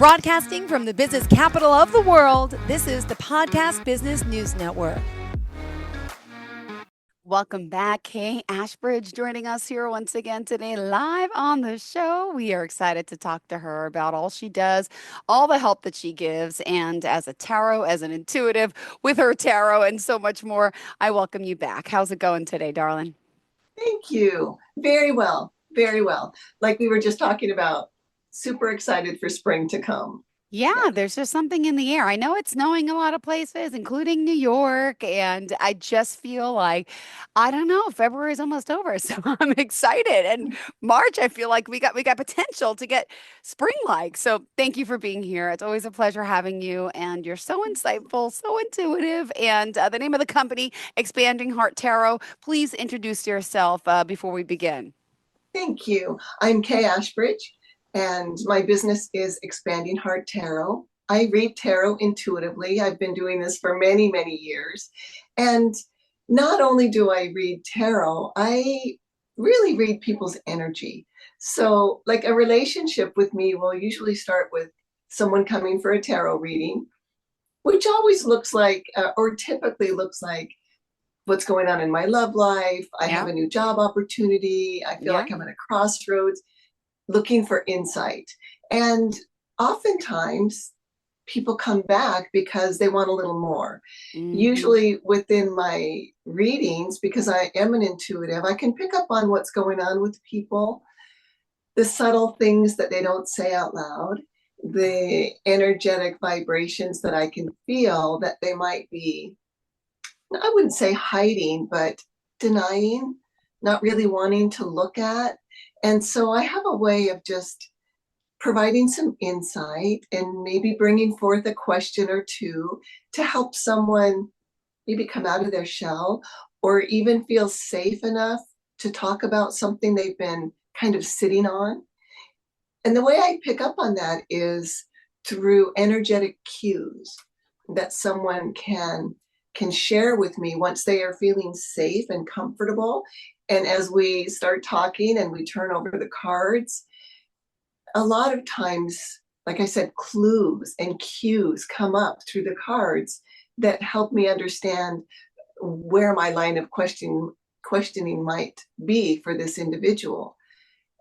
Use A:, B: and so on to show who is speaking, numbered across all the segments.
A: Broadcasting from the business capital of the world, this is the Podcast Business News Network. Welcome back. Kaye Ashbridge joining us here once again today live on the show. We are excited to talk to her about all she does, all the help that she gives, and as a tarot, as an intuitive with her tarot, and so much more. I welcome you back. How's it going today, darling?
B: Thank you. Very well. Very well. Like we were just talking about, super excited for spring to come.
A: Yeah, there's just something in the air. I know it's snowing a lot of places, including New York, and I just feel like, I don't know, February is almost over, so I'm excited. And March, I feel like we got potential to get spring-like. So thank you for being here. It's always a pleasure having you, and you're so insightful, so intuitive. And the name of the company, Expanding Heart Tarot. Please introduce yourself before we begin.
B: Thank you. I'm Kaye Ashbridge, and my business is Expanding Heart Tarot. I read tarot intuitively. I've been doing this for many, many years. And not only do I read tarot, I really read people's energy. So, like a relationship with me will usually start with someone coming for a tarot reading, which always looks like, or typically looks like, what's going on in my love life. I have a new job opportunity. I feel like I'm at a crossroads, looking for insight. And oftentimes people come back because they want a little more. Usually within my readings, because I am an intuitive, I can pick up on what's going on with people, the subtle things that they don't say out loud, the energetic vibrations that I can feel that they might be, I wouldn't say hiding, but denying, not really wanting to look at. And so I have a way of just providing some insight and maybe bringing forth a question or two to help someone maybe come out of their shell or even feel safe enough to talk about something they've been kind of sitting on. And the way I pick up on that is through energetic cues that someone can share with me once they are feeling safe and comfortable. And as we start talking and we turn over the cards, a lot of times, like I said, clues and cues come up through the cards that help me understand where my line of questioning might be for this individual.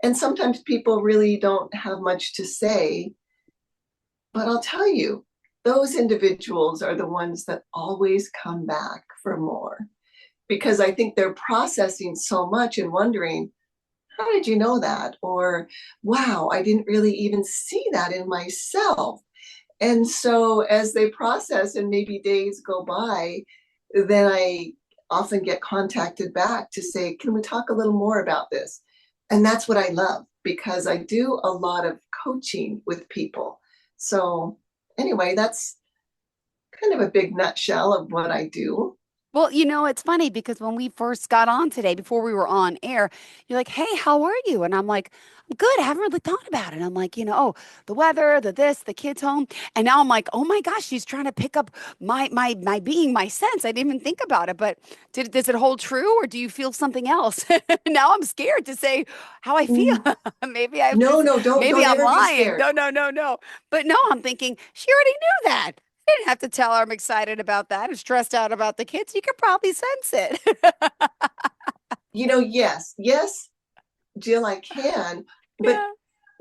B: And sometimes people really don't have much to say, but I'll tell you, those individuals are the ones that always come back for more, because I think they're processing so much and wondering, how did you know that? Or, wow, I didn't really even see that in myself. And so as they process and maybe days go by, then I often get contacted back to say, can we talk a little more about this? And that's what I love, because I do a lot of coaching with people. So anyway, that's kind of a big nutshell of what I do.
A: Well, it's funny because when we first got on today, before we were on air, you're like, hey, how are you? And I'm like, I'm good. I haven't really thought about it. I'm like, oh, the weather, the this, the kids home. And now I'm like, oh my gosh, she's trying to pick up my being, my sense. I didn't even think about it. But does it hold true, or do you feel something else? Now I'm scared to say how I feel. Maybe I've
B: No,
A: just,
B: no,
A: maybe
B: don't
A: I'm
B: ever be
A: lying.
B: scared.
A: No. But no, I'm thinking she already knew that. I didn't have to tell her I'm excited about that. I'm stressed out about the kids. You could probably sense it.
B: Yes, Jill, I can, but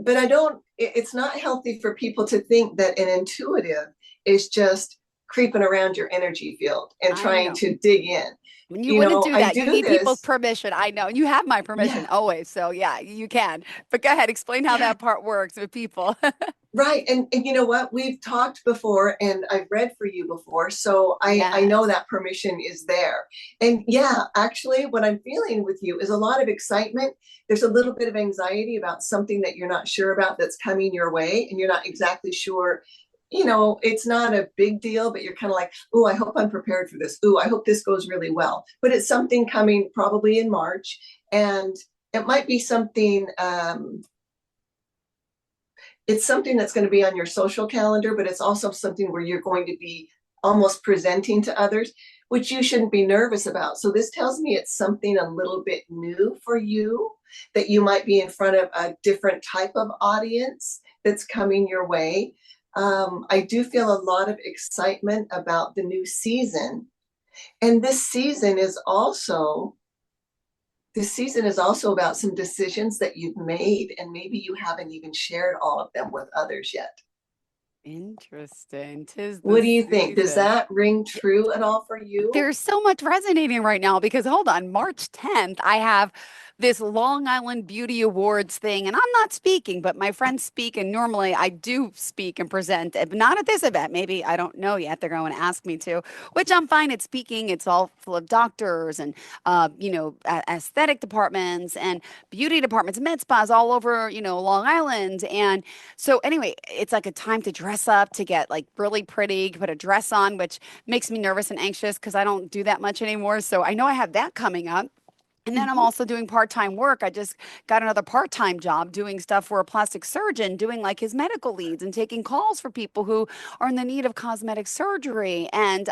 A: Yeah,
B: I don't, it's not healthy for people to think that an intuitive is just creeping around your energy field and
A: I
B: trying
A: know.
B: to dig in.
A: You wouldn't do
B: I
A: that. You
B: do
A: need people's
B: this.
A: permission. I know. You have my permission
B: Yeah,
A: always. So yeah, you can. But go ahead, explain how
B: yeah,
A: that part works with people.
B: right. And you know what? We've talked before and I've read for you before. So I know
A: Yes.
B: that permission is there. And yeah, actually, what I'm feeling with you is a lot of excitement. There's a little bit of anxiety about something that you're not sure about that's coming your way, and you're not exactly sure. It's not a big deal, but you're kind of like, oh, I hope I'm prepared for this. Oh, I hope this goes really well. But it's something coming probably in March. And it might be something, it's something that's going to be on your social calendar, but it's also something where you're going to be almost presenting to others, which you shouldn't be nervous about. So this tells me it's something a little bit new for you, that you might be in front of a different type of audience that's coming your way. I do feel a lot of excitement about the new season. And this season is also about some decisions that you've made, and maybe you haven't even shared all of them with others yet.
A: Interesting. 'Tis the
B: What do you think? Does
A: season.
B: that ring true at all for you?
A: There's so much resonating right now because hold on, March 10th, I have this Long Island Beauty Awards thing, and I'm not speaking, but my friends speak, and normally I do speak and present, but not at this event. Maybe I don't know yet. They're going to ask me to, which I'm fine at speaking. It's all full of doctors and aesthetic departments and beauty departments, med spas all over, Long Island. And so anyway, it's like a time to dress up, to get like really pretty, put a dress on, which makes me nervous and anxious because I don't do that much anymore. So I know I have that coming up. And then I'm
B: Mhm.
A: also doing part-time work. I just got another part-time job doing stuff for a plastic surgeon, doing like his medical leads and taking calls for people who are in the need of cosmetic surgery, and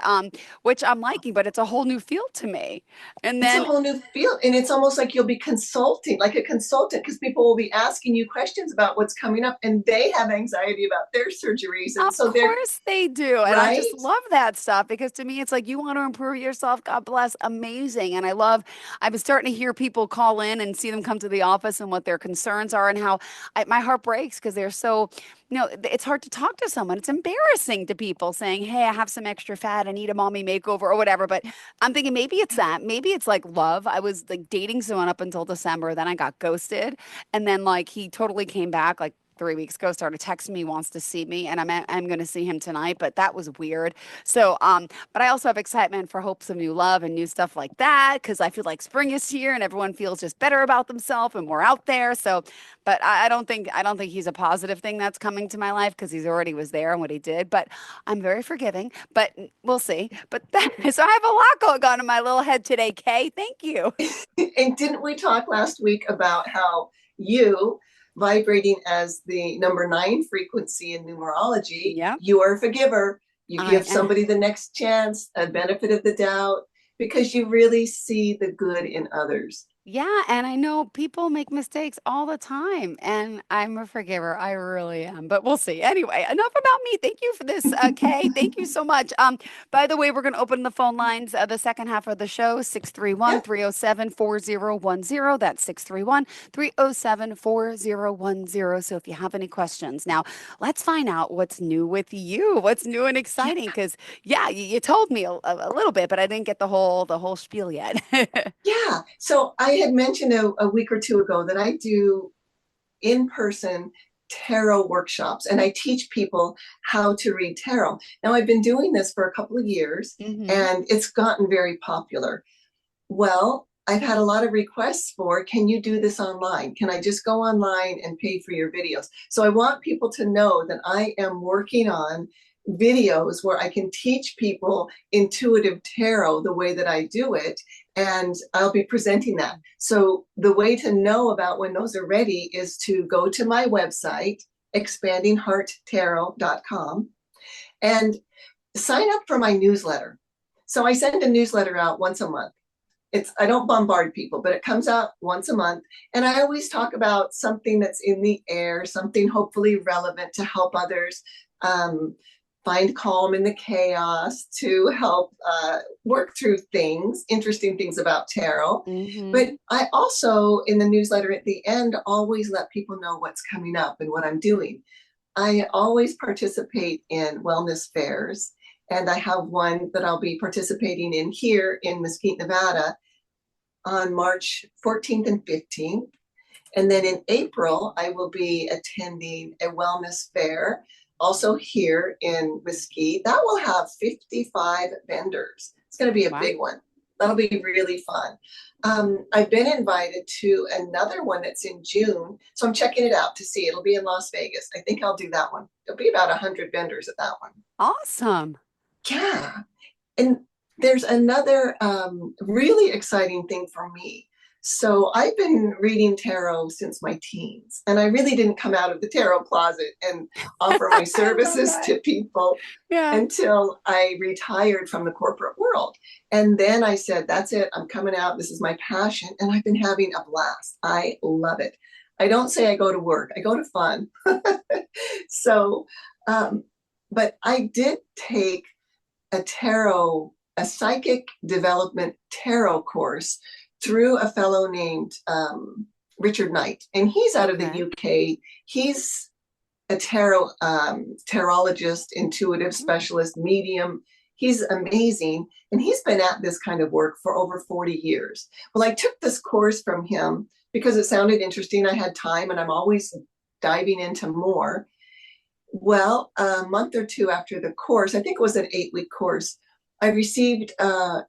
A: which I'm liking, but it's a whole new field to me. And
B: It's a
A: then
B: whole new field, and it's almost like you'll be consulting, like a consultant, because people will be asking you questions about what's coming up, and they have anxiety about their surgeries, and
A: of
B: so they're
A: course they do. And I just
B: right.
A: love that stuff because to me, it's like you want to improve yourself. God bless. Amazing. And I've been starting to hear people call in and see them come to the office and what their concerns are and how my heart breaks because they're so, it's hard to talk to someone. It's embarrassing to people saying, hey, I have some extra fat. I need a mommy makeover or whatever. But I'm thinking maybe it's that. Maybe it's like love. I was like dating someone up until December. Then I got ghosted. And then like he totally came back like 3 weeks ago, started texting me, wants to see me, and I'm going to see him tonight. But that was weird. So, but I also have excitement for hopes of new love and new stuff like that because I feel like spring is here and everyone feels just better about themselves and we're out there. So, but I don't think he's a positive thing that's coming to my life because he's already was there and what he did. But I'm very forgiving. But we'll see. But that, so I have a lot going on in my little head today, Kay. Thank you.
B: And didn't we talk last week about how you, vibrating as the number 9 frequency in numerology,
A: Yep,
B: you are a forgiver. You
A: I
B: give
A: am.
B: somebody the next chance, a benefit of the doubt, because you really see the good in others.
A: Yeah, and I know people make mistakes all the time, and I'm a forgiver. I really am, but we'll see. Anyway, enough about me. Thank you for this, Kay. Thank you so much. By the way, we're going to open the phone lines the second half of the show, 631
B: Yep.
A: 307 4010. That's 631 307 4010. So if you have any questions. Now, let's find out what's new with you. What's new and
B: Yeah.
A: exciting? Because yeah, you told me a little bit, but I didn't get the whole spiel yet.
B: Yeah. So I had mentioned a week or two ago that I do in person tarot workshops and I teach people how to read tarot. Now, I've been doing this for a couple of years
A: hmm
B: and it's gotten very popular. Well, I've had a lot of requests for, can you do this online? Can I just go online and pay for your videos? So I want people to know that I am working on videos where I can teach people intuitive tarot the way that I do it, and I'll be presenting that. So the way to know about when those are ready is to go to my website, expandinghearttarot.com, and sign up for my newsletter. So I send a newsletter out once a month. I don't bombard people, but it comes out once a month. And I always talk about something that's in the air, something hopefully relevant to help others um, find calm in the chaos, to help work through things, interesting things about tarot. But
A: hmm
B: I also, in the newsletter at the end, always let people know what's coming up and what I'm doing. I always participate in wellness fairs, and I have one that I'll be participating in here in Mesquite, Nevada on March 14th and 15th. And then in April, I will be attending a wellness fair also here in Mesquite. That will have 55 vendors. It's going to be a
A: Wow.
B: big one. That'll be really fun. I've been invited to another one that's in June, so I'm checking it out to see. It'll be in Las Vegas. I think I'll do that one. There'll be about 100 vendors at that one.
A: Awesome.
B: Yeah. And there's another really exciting thing for me. So I've been reading tarot since my teens, and I really didn't come out of the tarot closet and offer my
A: I love
B: services
A: that.
B: to people
A: Yeah.
B: until I retired from the corporate world. And then I said, that's it, I'm coming out. This is my passion. And I've been having a blast. I love it. I don't say I go to work, I go to fun. So, um, but I did take a psychic development tarot course through a fellow named Richard Knight, and he's out of the
A: Okay.
B: UK. He's a tarologist, intuitive specialist, medium. He's amazing, and he's been at this kind of work for over 40 years. Well, I took this course from him because it sounded interesting. I had time, and I'm always diving into more. Well, a month or two after the course, I think it was an 8-week course, I received an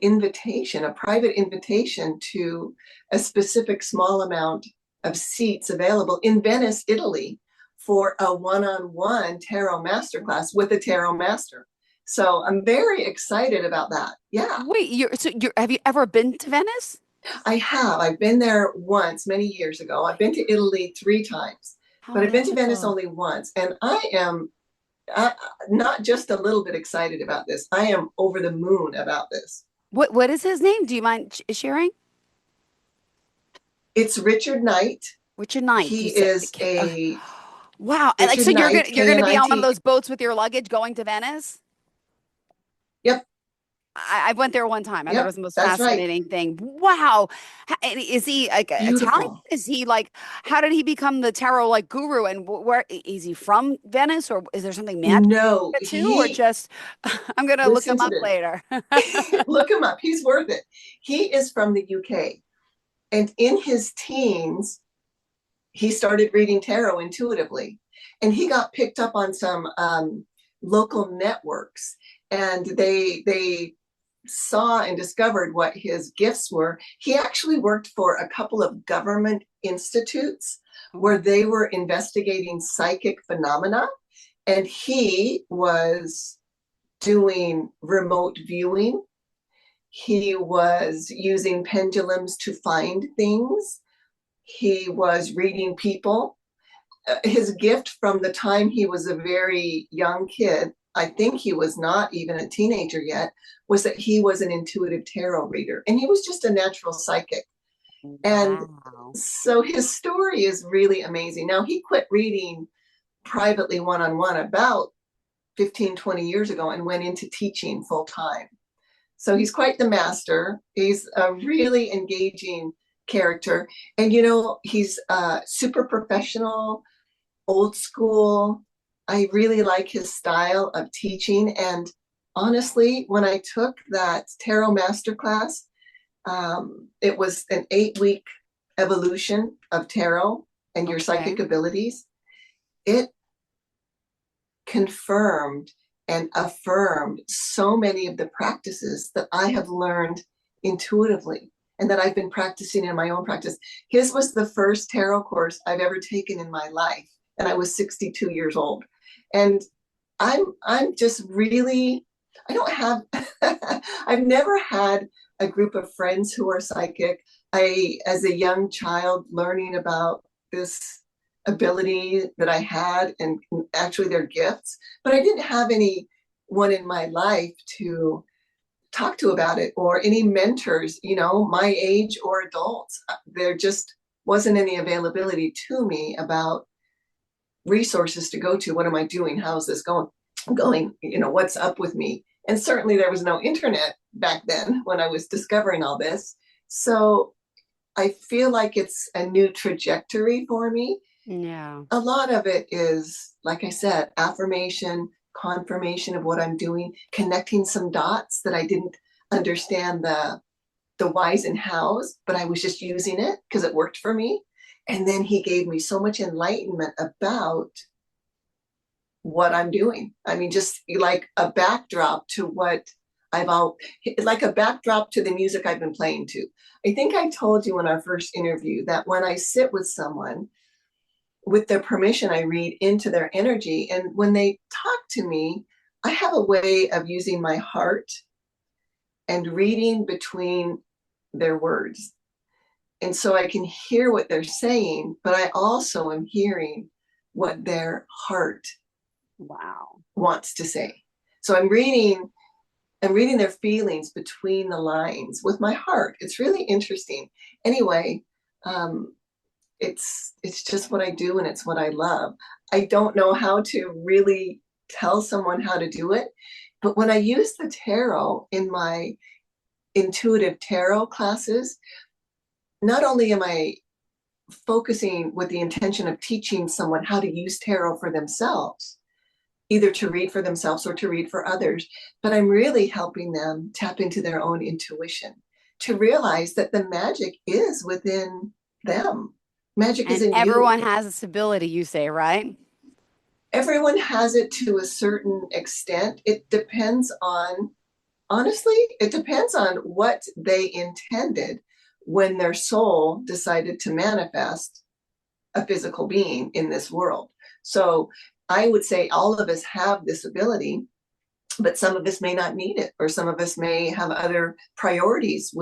B: invitation, a private invitation to a specific small amount of seats available in Venice, Italy, for a one-on-one tarot masterclass with a tarot master. So I'm very excited about that. Yeah,
A: Wait, you're have you ever been to Venice?
B: I have. I've been there once many years ago. I've been to Italy 3 times,
A: How
B: but I've been to Venice
A: wonderful.
B: only once. And I am uh, not just a little bit excited about this. I am over the moon about this.
A: What is his name? Do you mind sharing?
B: It's Richard Knight.
A: Richard Knight,
B: He
A: you said.
B: is a
A: Wow. And like
B: Richard
A: so
B: Knight,
A: you're
B: K
A: gonna
B: N
A: be
B: I
A: on one of
B: T.
A: those boats with your luggage going to Venice?
B: Yep,
A: I went there one time. I thought it
B: yep,
A: was the most
B: that's right.
A: fascinating thing. Wow. And is he like Italian?
B: Beautiful.
A: Is he like, how did he become the tarot like guru? And where is he from Venice, or is there something magical
B: No,
A: about it too? Or
B: he,
A: just, I'm gonna look
B: listen
A: him
B: to
A: up
B: this.
A: later.
B: Look him up. He's worth it. He is from the UK. And in his teens, he started reading tarot intuitively. And he got picked up on some local networks. And they saw and discovered what his gifts were. He actually worked for a couple of government institutes where
A: Oh,
B: they were investigating psychic phenomena. And he was doing remote viewing. He was using pendulums to find things. He was reading people. His gift from the time he was a very young kid, I think he was not even a teenager yet, was that he was an intuitive tarot reader. And he was just a natural psychic. And
A: wow.
B: so his story is really amazing. Now, he quit reading privately one on one about 15, 20 years ago and went into teaching full time. So he's quite the master. He's a really engaging character. And, he's super professional, old school. I really like his style of teaching. And honestly, when I took that tarot masterclass, it was an 8-week evolution of tarot and your
A: Okay.
B: psychic abilities. It confirmed and affirmed so many of the practices that I have learned intuitively and that I've been practicing in my own practice. His was the first tarot course I've ever taken in my life, and I was 62 years old. And I'm just really I don't have I've never had a group of friends who are psychic. I, as a young child, learning about this ability that I had and actually their gifts, but I didn't have anyone in my life to talk to about it or any mentors, my age or adults. There just wasn't any availability to me about resources to go to. What am I doing? How is this going? What's up with me? And certainly there was no internet back then when I was discovering all this. So I feel like it's a new trajectory for me.
A: Yeah.
B: A lot of it is, like I said, affirmation, confirmation of what I'm doing, connecting some dots that I didn't understand the whys and hows, but I was just using it because it worked for me. And then he gave me so much enlightenment about what I'm doing. I mean, just like a backdrop to what I've all like a backdrop to the music I've been playing to. I think I told you in our first interview that when I sit with someone, with their permission, I read into their energy. And when they talk to me, I have a way of using my heart and reading between their words. And so I can hear what they're saying, but I also am hearing what their heart
A: Wow.
B: wants to say. So I'm reading their feelings between the lines with my heart. It's really interesting. Anyway, um, it's just what I do and it's what I love. I don't know how to really tell someone how to do it, but when I use the tarot in my intuitive tarot classes, not only am I focusing with the intention of teaching someone how to use tarot for themselves, either to read for themselves or to read for others, but I'm really helping them tap into their own intuition to realize that the magic is within them. Magic is
A: And
B: in you.
A: everyone has this ability, you say, right?
B: Everyone has it to a certain extent. It depends on, honestly, it depends on what they intended when their soul decided to manifest a physical being in this world. So I would say all of us have this ability, but some of us may not need it, or some of us may have other priorities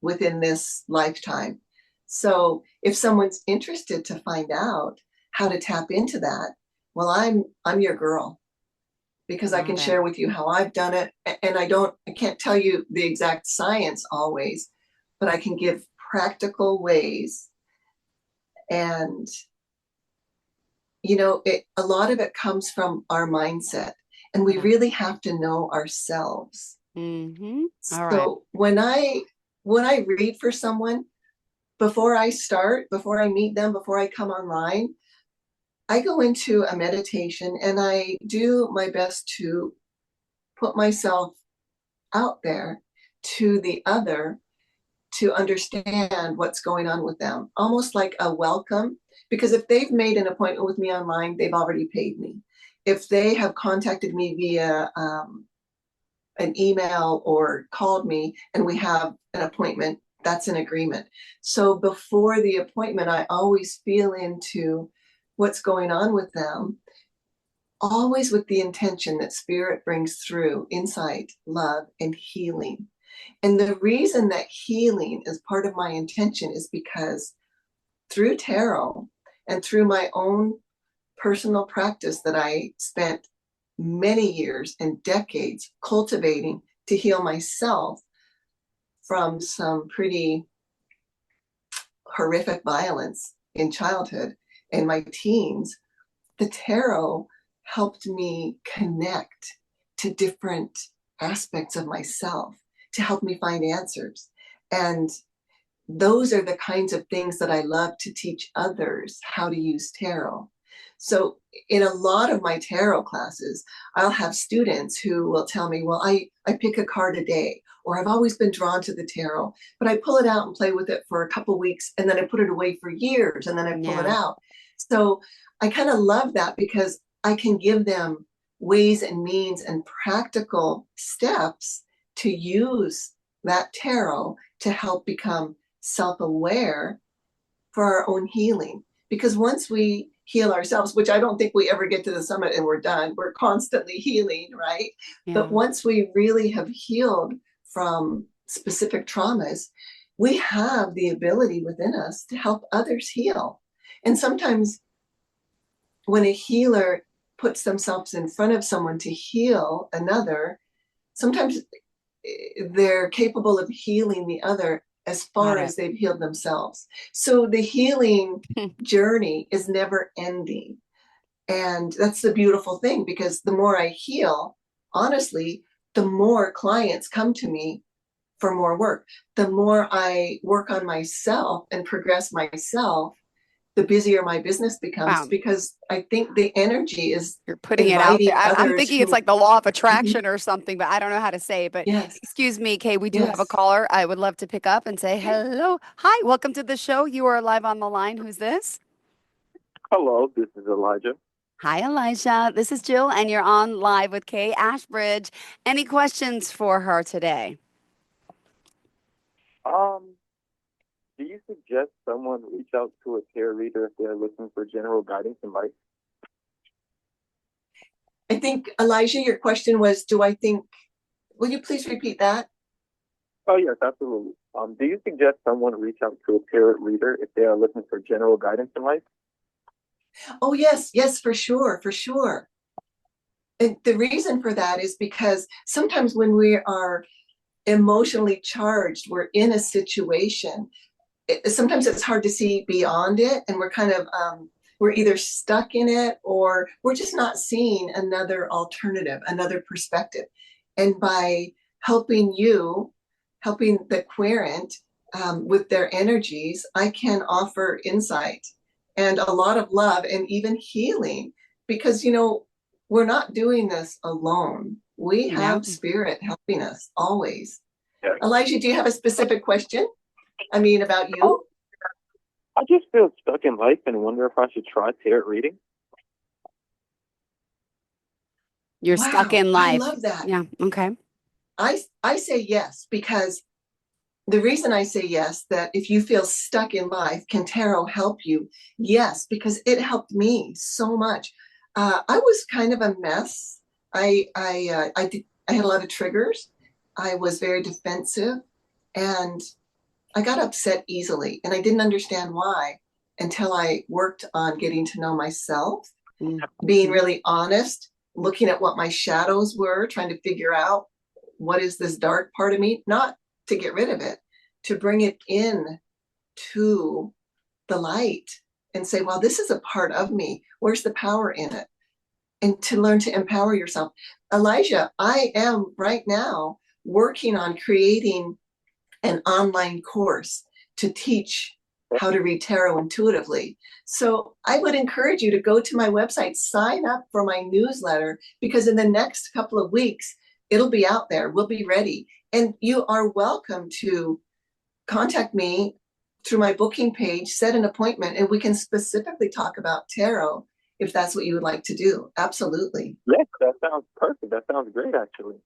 B: within this lifetime. So if someone's interested to find out how to tap into that, well, I'm your girl, because I can
A: Got it.
B: share with you how I've done it. And I can't tell you the exact science always, but I can give practical ways. And, a lot of it comes from our mindset. And we
A: Yeah.
B: really have to know ourselves.
A: Mm-hmm. All right.
B: So when I read for someone, before I meet them, before I come online, I go into a meditation and I do my best to put myself out there to the other to understand what's going on with them, almost like a welcome. Because if they've made an appointment with me online, they've already paid me. If they have contacted me via an email or called me and we have an appointment, that's an agreement. So before the appointment, I always feel into what's going on with them, always with the intention that spirit brings through insight, love, and healing. And the reason that healing is part of my intention is because through tarot and through my own personal practice that I spent many years and decades cultivating to heal myself from some pretty horrific violence in childhood and my teens, the tarot helped me connect to different aspects of myself to help me find answers. And those are the kinds of things that I love to teach others how to use tarot. So, in a lot of my tarot classes, I'll have students who will tell me, well, I pick a card a day, or I've always been drawn to the tarot, but I pull it out and play with it for a couple of weeks, and then I put it away for years, and then I pull it
A: Yeah.
B: out. So, I kind of love that because I can give them ways and means and practical steps to use that tarot to help become self aware for our own healing. Because once we heal ourselves, which I don't think we ever get to the summit and we're done, we're constantly healing, right? But
A: Yeah.
B: once we really have healed from specific traumas, we have the ability within us to help others heal. And sometimes when a healer puts themselves in front of someone to heal another, sometimes they're capable of healing the other as
A: Got
B: far
A: it.
B: as they've healed themselves. So the healing journey is never ending. And that's the beautiful thing, because the more I heal, honestly, the more clients come to me for more work. The more I work on myself and progress myself, the busier my business becomes,
A: Wow.
B: because I think the energy is
A: You're putting it out there.
B: inviting
A: I'm
B: others
A: thinking it's
B: who,
A: like the law of
B: Mhm.
A: attraction or something, but I don't know how to say it. But
B: Yes,
A: excuse me, Kay, we do have a
B: yes.
A: caller. I would love to pick up and say hello. Hi, welcome to the show. You are live on the line. Who's this?
C: Hello, this is Elijah.
A: Hi, Elijah. This is Jill, and you're on live with Kaye Ashbridge. Any questions for her today?
C: Um, do you suggest someone reach out to a tarot reader if they're looking for general guidance in life?
B: I think, Elijah, your question was, do I think, will you please repeat that?
C: Oh, yes, absolutely. Do you suggest someone reach out to a tarot reader if they are looking for general guidance in life?
B: Oh, yes, yes, for sure, for sure. And the reason for that is because sometimes when we are emotionally charged, we're in a situation, sometimes it's hard to see beyond it, and we're kind of we're either stuck in it or we're just not seeing another alternative, another perspective. And by helping you, helping the querent with their energies, I can offer insight and a lot of love and even healing, because we're not doing this alone. We
A: Yeah.
B: have spirit helping us always.
C: Yeah.
B: Elijah, do you have a specific question? I mean, about you?
C: Oh, I just feel stuck in life and wonder if I should try tarot reading.
A: You're stuck
B: Wow,
A: in
B: I
A: life.
B: love that.
A: Yeah. Okay.
B: I say yes, because the reason I say yes, that if you feel stuck in life, can tarot help you? Yes, because it helped me so much. I was kind of a mess. I had a lot of triggers. I was very defensive, and I got upset easily, and I didn't understand why until I worked on getting to know myself, being really honest, looking at what my shadows were, trying to figure out what is this dark part of me, not to get rid of it, to bring it in to the light and say, well, this is a part of me. Where's the power in it? And to learn to empower yourself. Elijah, I am right now working on creating an online course to teach how to read tarot intuitively. So I would encourage you to go to my website, sign up for my newsletter, because in the next couple of weeks, it'll be out there. We'll be ready. And you are welcome to contact me through my booking page, set an appointment, and we can specifically talk about tarot if that's what you would like to do. Absolutely.
C: Yes, that sounds perfect. That sounds great, actually.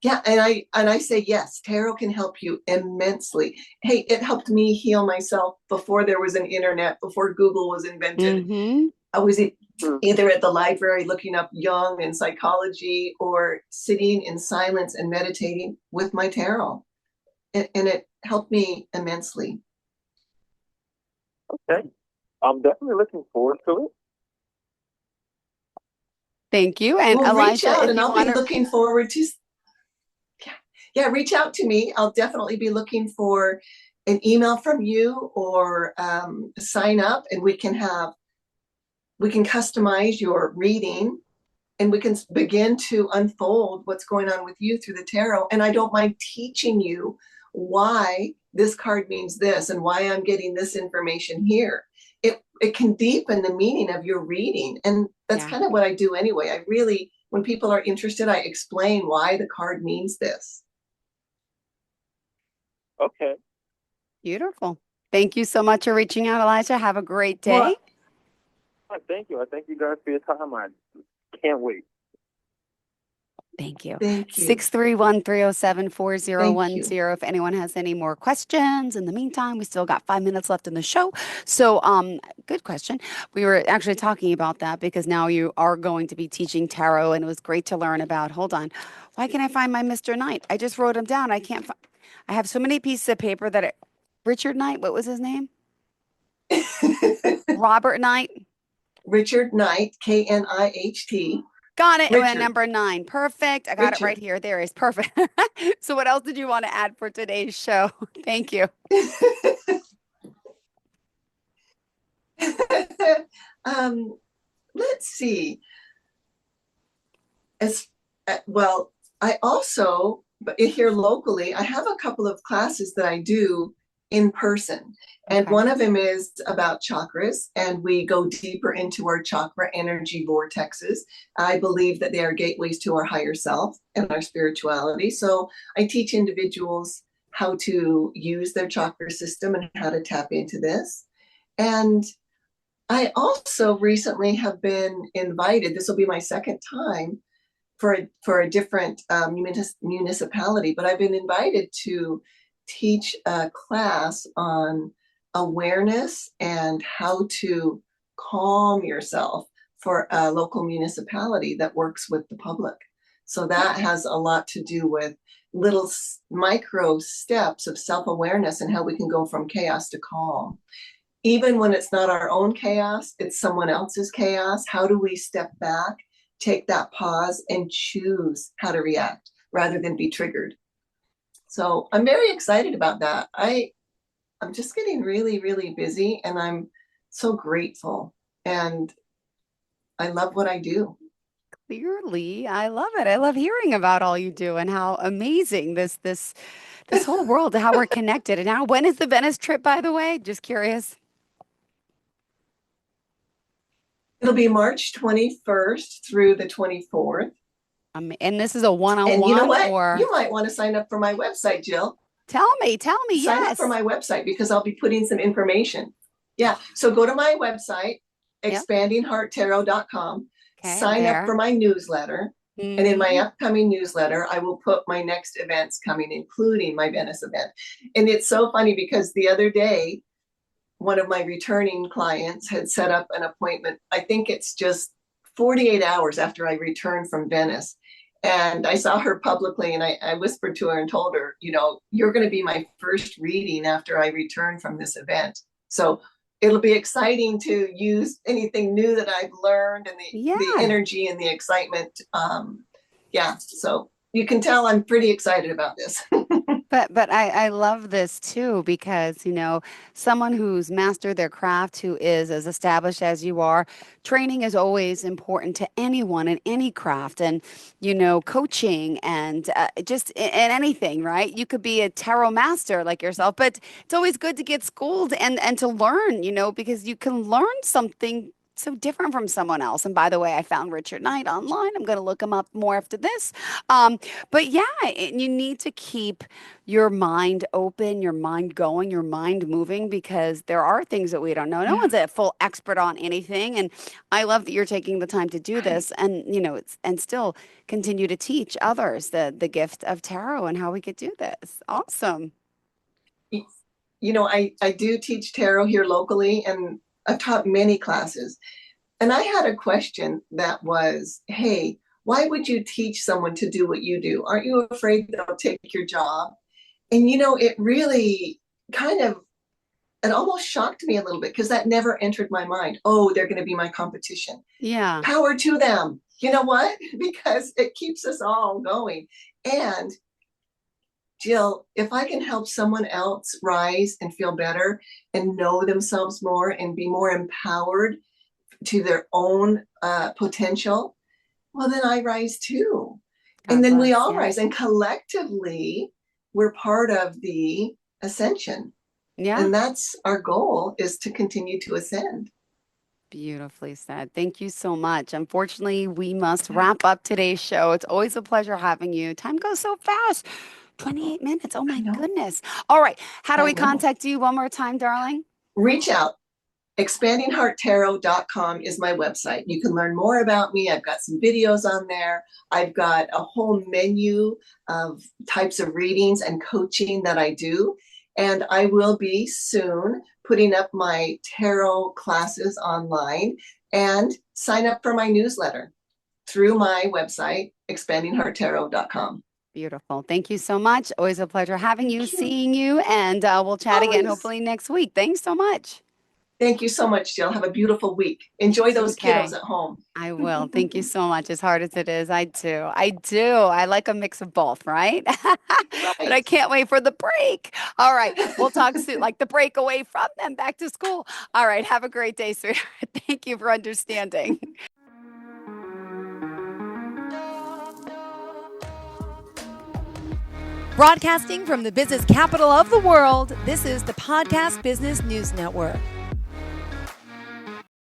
B: Yeah, and I say yes, tarot can help you immensely. Hey, it helped me heal myself before there was an internet, before Google was invented.
A: Mm-hmm.
B: I was either at the library looking up Jung and psychology, or sitting in silence and meditating with my tarot. And it helped me immensely.
C: Okay. I'm definitely looking forward to it.
A: Thank you. And
B: Well, reach
A: Elijah,
B: out
A: if
B: and
A: you
B: I'll be
A: want to,
B: looking forward to, reach out to me. I'll definitely be looking for an email from you, or sign up, and we can customize your reading, and we can begin to unfold what's going on with you through the tarot. And I don't mind teaching you why this card means this and why I'm getting this information here. It can deepen the meaning of your reading. And that's kind of what I do anyway. I really, when people are interested, I explain why the card means this.
C: Okay.
A: Beautiful. Thank you so much for reaching out, Elijah. Have a great day.
B: Well,
C: Thank you. I thank you guys for your time. I can't wait.
A: Thank you.
B: thank you.
A: 631-307-4010. If anyone has any more questions. In the meantime, we still got 5 minutes left in the show. So, good question. We were actually talking about that because now you are going to be teaching tarot, and it was great to learn about. Hold on. Why can't I find my Mr. Knight? I just wrote him down. I can't find. I have so many pieces of paper that Richard Knight, what was his name? Robert Knight.
B: Richard Knight, Knight.
A: Got it.
B: Richard.
A: Number 9. Perfect. I got it right
B: Richard.
A: here. There is perfect. So what else did you want to add for today's show? Thank you.
B: Let's see. Well, I also, but here locally, I have a couple of classes that I do in person. And
A: Okay.
B: one of them is about chakras, and we go deeper into our chakra energy vortexes. I believe that they are gateways to our higher self and our spirituality. So I teach individuals how to use their chakra system and how to tap into this. And I also recently have been invited, this will be my second time, for a different municipality, but I've been invited to teach a class on awareness and how to calm yourself for a local municipality that works with the public. So that has a lot to do with little micro steps of self-awareness and how we can go from chaos to calm. Even when it's not our own chaos, it's someone else's chaos. How do we step back, take that pause, and choose how to react rather than be triggered? So I'm very excited about that. I'm just getting really, really busy, and I'm so grateful. And I love what I do.
A: Clearly, I love it. I love hearing about all you do and how amazing this whole world, how we're connected. And now, when is the Venice trip, by the way? Just curious.
B: It'll be March 21st through the 24th.
A: And this is a
B: And you know
A: one-on-one
B: what?
A: or
B: You might want to sign up for my website, Jill.
A: tell me,
B: Sign up for
A: yes.
B: my website because I'll be putting some information. Yeah. So go to my website,
A: Yep.
B: expandinghearttarot.com,
A: Okay, I'm
B: sign up for
A: there.
B: my newsletter. And in my
A: Hmm.
B: upcoming newsletter, I will put my next events coming, including my Venice event. And it's so funny because the other day, one of my returning clients had set up an appointment. I think it's just 48 hours after I returned from Venice. And I saw her publicly, and I whispered to her and told her, you're going to be my first reading after I return from this event. So it'll be exciting to use anything new that I've learned, and the
A: Yeah.
B: energy and the excitement. Yeah. So you can tell I'm pretty excited about this.
A: But I love this too because, someone who's mastered their craft, who is as established as you are, training is always important to anyone in any craft and, coaching and just in anything, right? You could be a tarot master like yourself, but it's always good to get schooled and to learn, because you can learn something so different from someone else. And by the way, I found Richard Knight online. I'm going to look him up more after this. Um, but yeah, you need to keep your mind open, your mind going, your mind moving because there are things that we don't know. No
B: Yeah.
A: one's a full expert on anything. And I love that you're taking the time to do
B: Right.
A: this and, and still continue to teach others the gift of tarot and how we could do this. Awesome.
B: I do teach tarot here locally, and I've taught many classes. And I had a question that was, hey, why would you teach someone to do what you do? Aren't you afraid they'll take your job? And it really kind of, it almost shocked me a little bit because that never entered my mind. Oh, they're going to be my competition.
A: Yeah.
B: Power to them. You know what? Because it keeps us all going. And Jill, if I can help someone else rise and feel better and know themselves more and be more empowered to their own potential, well, then I rise too. And
A: God
B: then we
A: bless.
B: all
A: Yeah.
B: rise, and collectively, we're part of the ascension.
A: Yeah.
B: And that's our goal, is to continue to ascend.
A: Beautifully said. Thank you so much. Unfortunately, we must wrap up today's show. It's always a pleasure having you. Time goes so fast. 28 minutes. Oh
B: I
A: my
B: know.
A: goodness. All right. How do
B: I
A: we
B: know.
A: contact you one more time, darling?
B: Reach out. Expandinghearttarot.com is my website. You can learn more about me. I've got some videos on there. I've got a whole menu of types of readings and coaching that I do. And I will be soon putting up my tarot classes online, and sign up for my newsletter through my website, expandinghearttarot.com.
A: Beautiful. Thank you so much. Always a pleasure having you,
B: Thank you.
A: seeing you, and we'll chat again
B: Always.
A: hopefully next week. Thanks so much.
B: Thank you so much, Jill. Have a beautiful week.
A: You
B: Enjoy
A: too,
B: those kiddos
A: Kay.
B: at home.
A: I will. Thank you so much. As hard as it is, I do. I do. I like a mix of both, right? But I
B: Right.
A: can't wait for the break. All right. We'll talk soon, like the break away from them back to school. All right. Have a great day, sweetheart. Thank you for understanding.
D: Broadcasting from the business capital of the world, this is the Podcast Business News Network.